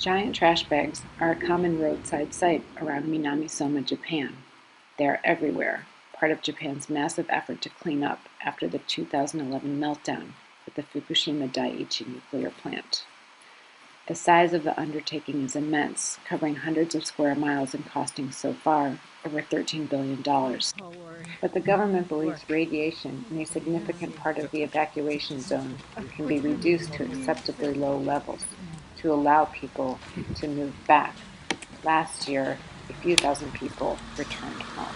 Giant trash bags are a common roadside sight around Minamisoma, Japan. They are everywhere, part of Japan's massive effort to clean up after the 2011 meltdown at the Fukushima Dai-Ichi nuclear plant. The size of the undertaking is immense, covering hundreds of square miles and costing so far over $13 billion. But the government believes radiation in a significant part of the evacuation zone can be reduced to acceptably low levels to allow people to move back. Last year, a few thousand people returned home.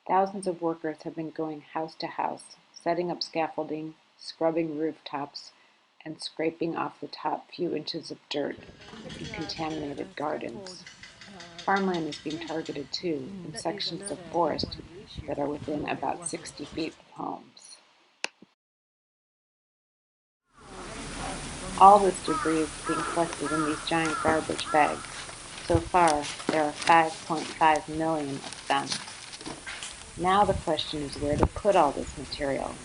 Thousands of workers have been going house to house, setting up scaffolding, scrubbing rooftops, and scraping off the top few inches of dirt in contaminated gardens. Farmland is being targeted too, in sections of forest that are within about 60 feet of homes. All this debris is being collected in these giant garbage bags. So far, there are 5.5 million of them. Now the question is where to put all this material.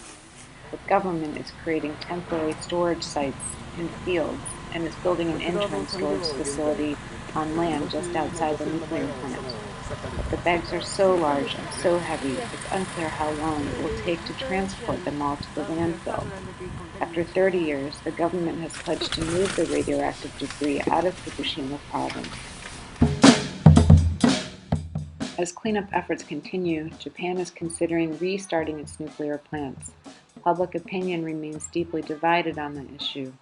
The government is creating temporary storage sites in fields and is building an interim storage facility on land just outside the nuclear plant. But the bags are so large and so heavy, it's unclear how long it will take to transport them all to the landfill. After 30 years, the government has pledged to move the radioactive debris out of Fukushima province. As cleanup efforts continue, Japan is considering restarting its nuclear plants. Public opinion remains deeply divided on the issue.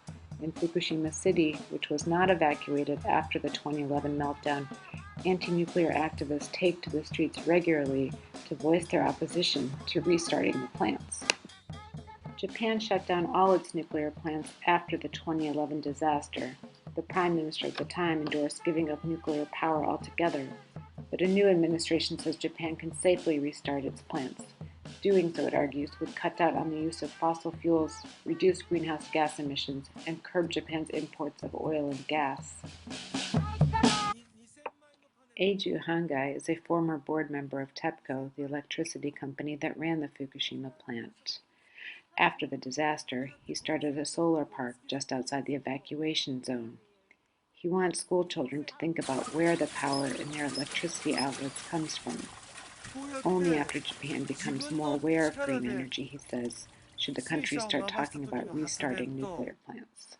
In Fukushima City, which was not evacuated after the 2011 meltdown, anti-nuclear activists take to the streets regularly to voice their opposition to restarting the plants. Japan shut down all its nuclear plants after the 2011 disaster. The Prime Minister at the time endorsed giving up nuclear power altogether, but a new administration says Japan can safely restart its plants. Doing so, it argues, would cut down on the use of fossil fuels, reduce greenhouse gas emissions, and curb Japan's imports of oil and gas. Eiju Hangai is a former board member of TEPCO, the electricity company that ran the Fukushima plant. After the disaster, he started a solar park just outside the evacuation zone. He wants school children to think about where the power in their electricity outlets comes from. Only after Japan becomes more aware of green energy, he says, should the country start talking about restarting nuclear plants.